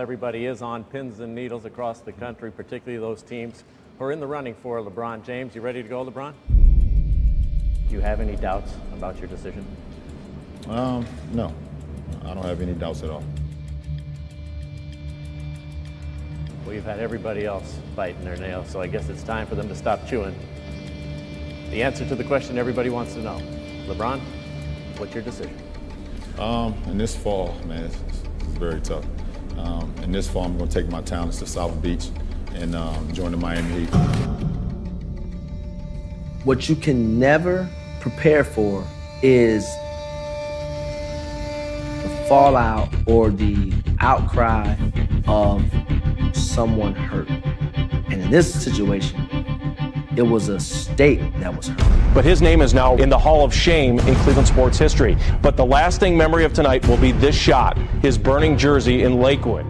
everybody is on pins and needles across the country, particularly those teams who are in the running for LeBron James. You ready to go, LeBron? Do you have any doubts about your decision? No, I don't have any doubts at all. Well, you've had everybody else biting their nails, so I guess it's time for them to stop chewing. The answer to the question everybody wants to know. LeBron, what's your decision? In this fall, man, it's very tough. In this fall, I'm going to take my talents to South Beach and join the Miami Heat. What you can never prepare for is the fallout or the outcry of someone hurt. And in this situation, it was a state that was hurt. But his name is now in the Hall of Shame in Cleveland sports history. But the lasting memory of tonight will be this shot, his burning jersey in Lakewood.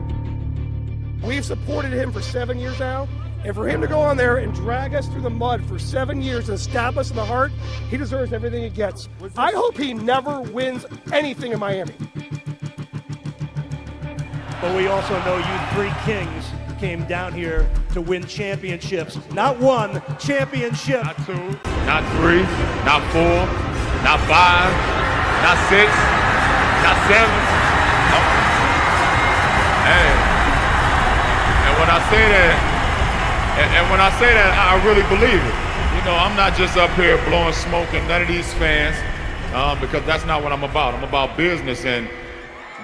We've supported him for 7 years now, and for him to go on there and drag us through the mud for 7 years and stab us in the heart, he deserves everything he gets. I hope he never wins anything in Miami. But we also know you three kings came down here to win championships. Not one, championship. Not two, not three, not four, not five, not six, not seven. Oh. Hey, and when I say that, I really believe it. You know, I'm not just up here blowing smoke at none of these fans, because that's not what I'm about. I'm about business, and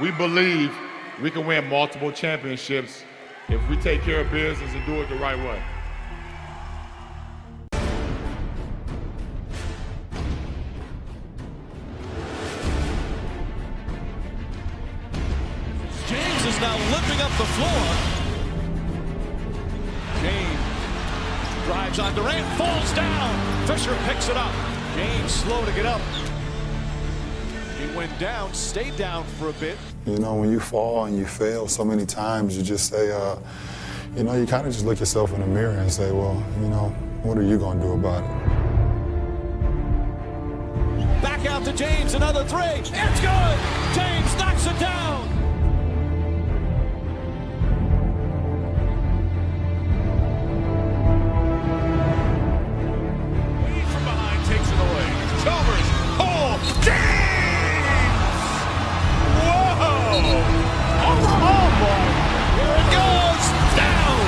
we believe we can win multiple championships if we take care of business and do it the right way. James is now limping up the floor. James drives on Durant, falls down. Fisher picks it up. James slow to get up. He went down, stayed down for a bit. You know, when you fall and you fail so many times, you just say, you know, you kind of just look yourself in the mirror and say, well, you know, what are you going to do about it? Back out to James, another three. It's good. James knocks it down. Wade from behind takes it away. Chalmers. Oh, James! Oh, boy. Here it goes. Down.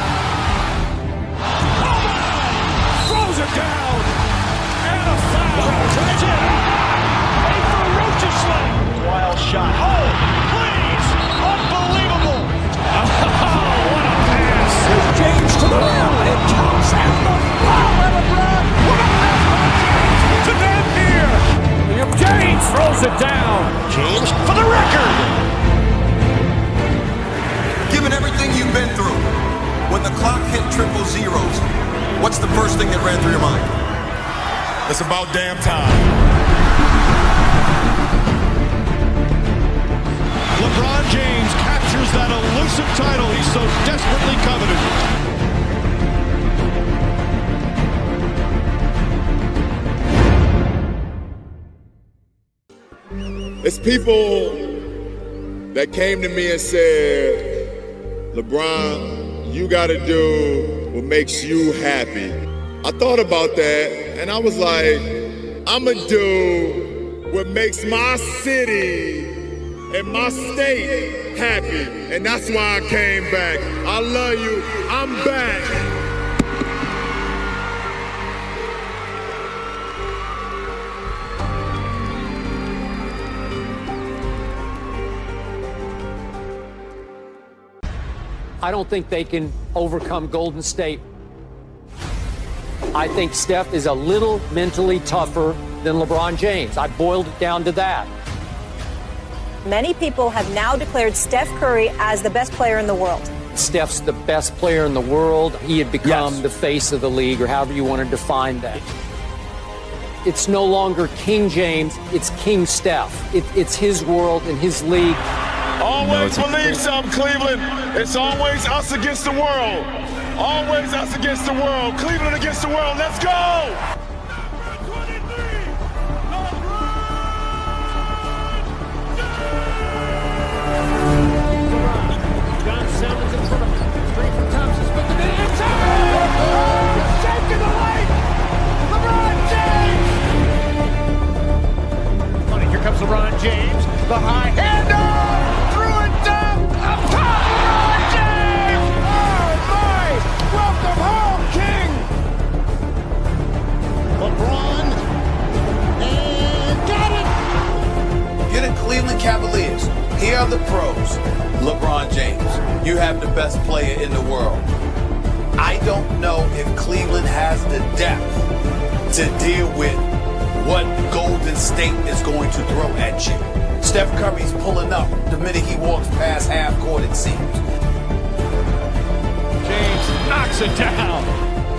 Oh, throws it down. And a foul. That's it. A ferocious slam. Wild shot. Oh, please. Unbelievable. Oh, what a pass. Here's James to the rim. It counts and the foul. And LeBron. What a pass. To them here. James throws it down. James for the record. Given everything you've been through, when the clock hit triple zeros, what's the first thing that ran through your mind? It's about damn time. LeBron James captures that elusive title he so desperately coveted. It's people that came to me and said, LeBron, you gotta do what makes you happy. I thought about that and I was like, I'ma do what makes my city and my state happy. And that's why I came back. I love you, I'm back. I don't think they can overcome Golden State. I think Steph is a little mentally tougher than LeBron James. I boiled it down to that. Many people have now declared Steph Curry as the best player in the world. Steph's the best player in the world. He had become the face of the league, or however you want to define that. It's no longer King James, it's King Steph. It's his world and his league. Always believe something, Cleveland. It's always us against the world. Always us against the world. Cleveland against the world. Let's go! John the pros, LeBron James, you have the best player in the world. I don't know if Cleveland has the depth to deal with what Golden State is going to throw at you. Steph Curry's pulling up the minute he walks past half court, it seems. James knocks it down.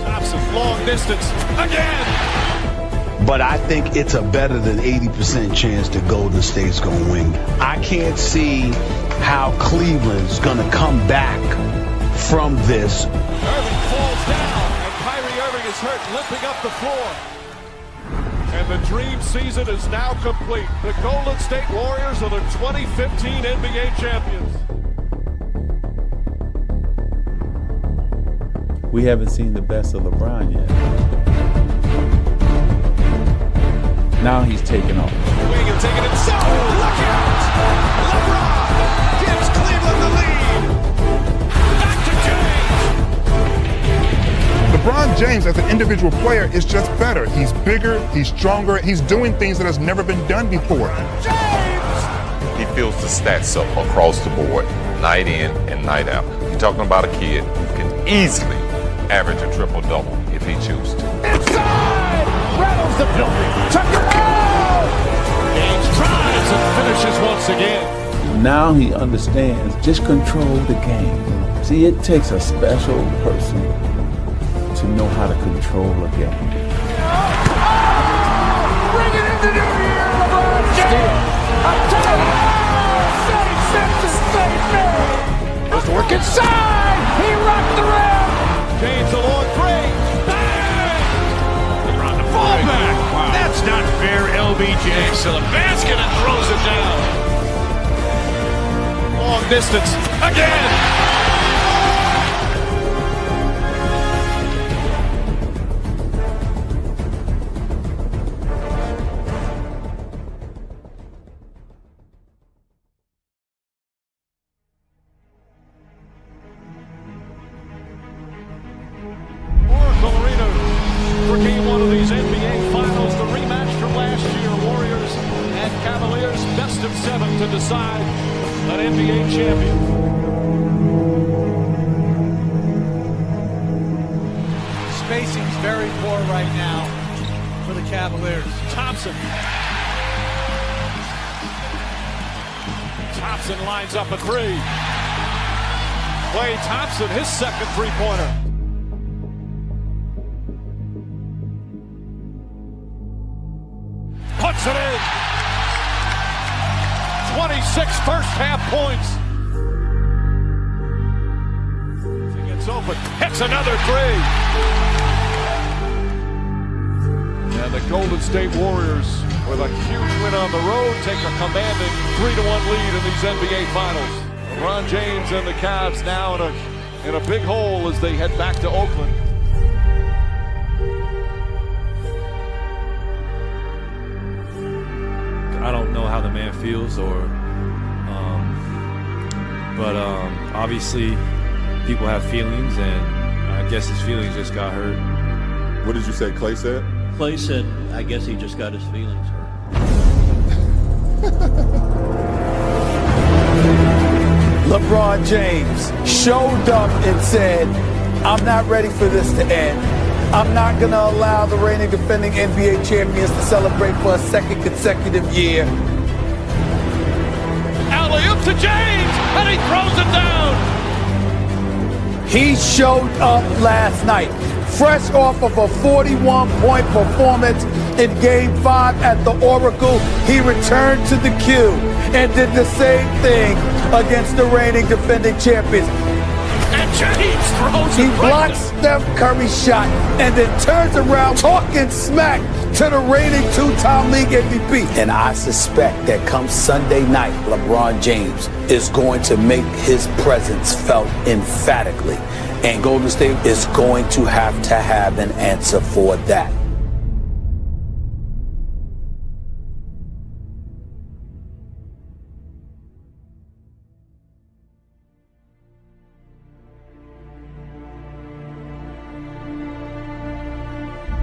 Thompson, long distance, again. But I think it's a better than 80% chance that Golden State's going to win. I can't see how Cleveland's going to come back from this. Irving falls down, and Kyrie Irving is hurt, limping up the floor. And the dream season is now complete. The Golden State Warriors are the 2015 NBA champions. We haven't seen the best of LeBron yet. Now he's taking off. Wing and taking it. So, look out! LeBron gives Cleveland the lead. Back to James. LeBron James as an individual player is just better. He's bigger, he's stronger, he's doing things that has never been done before. James! He fills the stats up across the board, night in and night out. You're talking about a kid who can easily average a triple-double if he chooses to. Inside! Rattles the building. Tucker out! James tries and finishes once again. Now he understands, just control the game. See, it takes a special person to know how to control a game. Bring it into New Year, LeBron James! I'm telling you! Save Simpson, save Mary! Let's work inside! He rocked the rim! James a long three! Bang! LeBron the fallback! Wow. That's not fair, LBJ. To the basket and throws it down. Long distance, again! For game one of these NBA Finals, the rematch from last year, Warriors and Cavaliers, best of 7 to decide an NBA champion. Spacing's very poor right now for the Cavaliers. Thompson lines up a three. Klay Thompson, his second three-pointer. Puts it in. 26 first half points. He gets open, hits another three. And the Golden State Warriors, with a huge win on the road, take a commanding 3-1 lead in these NBA Finals. LeBron James and the Cavs now in a big hole as they head back to Oakland. I don't know how the man feels, but obviously people have feelings, and I guess his feelings just got hurt. What did you say Klay said? Klay said, I guess he just got his feelings hurt. LeBron James showed up and said, I'm not ready for this to end. I'm not going to allow the reigning defending NBA champions to celebrate for a second consecutive year. Alley-oop to James, and he throws it down. He showed up last night, fresh off of a 41-point performance in Game 5 at the Oracle. He returned to the queue and did the same thing against the reigning defending champions. And James throws it. He blocks Steph Curry's shot and then turns around talking smack to the reigning two-time league MVP. And I suspect that come Sunday night, LeBron James is going to make his presence felt emphatically. And Golden State is going to have an answer for that.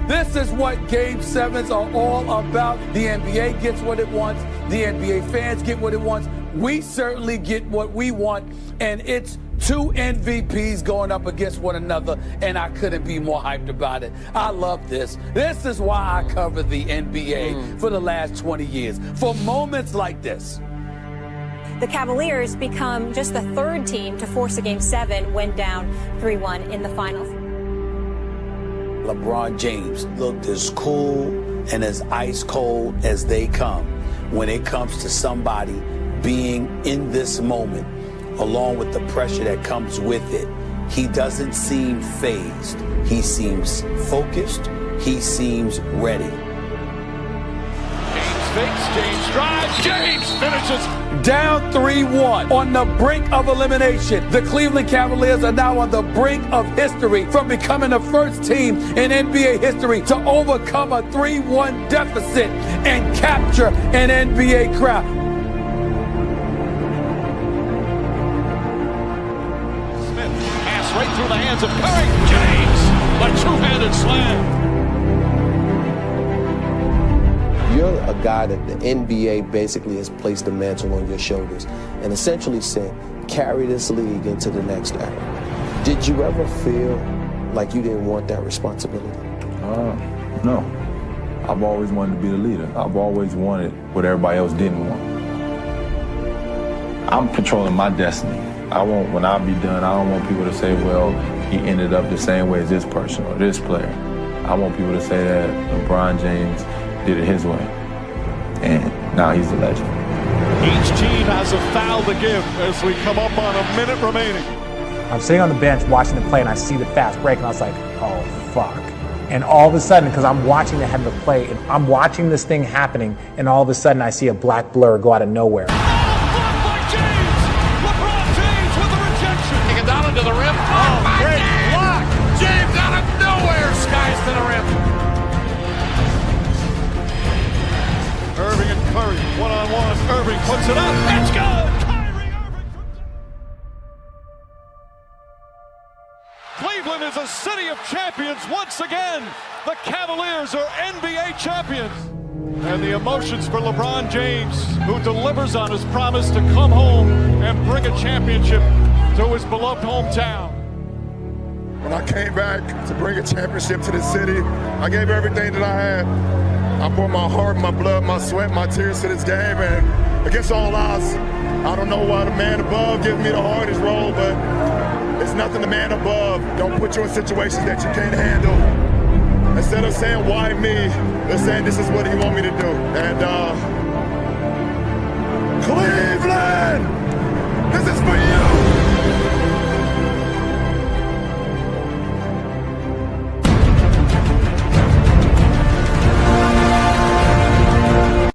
This is what Game 7s are all about. The NBA gets what it wants. The NBA fans get what it wants. We certainly get what we want, and it's 2 MVPs going up against one another, and I couldn't be more hyped about it. I love this. This is why I cover the NBA for the last 20 years, for moments like this. The Cavaliers become just the 3rd team to force a Game 7 when down 3-1 in the finals. LeBron James looked as cool and as ice cold as they come when it comes to somebody being in this moment, along with the pressure that comes with it. He doesn't seem fazed. He seems focused. He seems ready. James fakes, James drives, James finishes. Down 3-1 on the brink of elimination. The Cleveland Cavaliers are now on the brink of history, from becoming the first team in NBA history to overcome a 3-1 deficit and capture an NBA crowd. Right through the hands of Curry. James, a two-handed slam. You're a guy that the NBA basically has placed a mantle on your shoulders and essentially said, carry this league into the next era. Did you ever feel like you didn't want that responsibility? No. I've always wanted to be the leader. I've always wanted what everybody else didn't want. I'm controlling my destiny. When I be done, I don't want people to say, well, he ended up the same way as this person or this player. I want people to say that LeBron James did it his way. And now he's a legend. Each team has a foul to give as we come up on a minute remaining. I'm sitting on the bench watching the play and I see the fast break and I was like, oh, fuck. And all of a sudden, because I'm watching the head of the play and I'm watching this thing happening, and all of a sudden I see a black blur go out of nowhere. To the rim. Oh, great block. James out of nowhere skies to the rim. Irving and Curry, one-on-one. Irving puts it up. It's good. Kyrie Irving. Cleveland is a city of champions once again. The Cavaliers are NBA champions. And the emotions for LeBron James, who delivers on his promise to come home and bring a championship to his beloved hometown. When I came back to bring a championship to this city, I gave everything that I had. I poured my heart, my blood, my sweat, my tears to this game, and against all odds, I don't know why the man above gives me the hardest role, but it's nothing the man above don't put you in situations that you can't handle. Instead of saying, why me, they're saying this is what he want me to do. And Cleveland!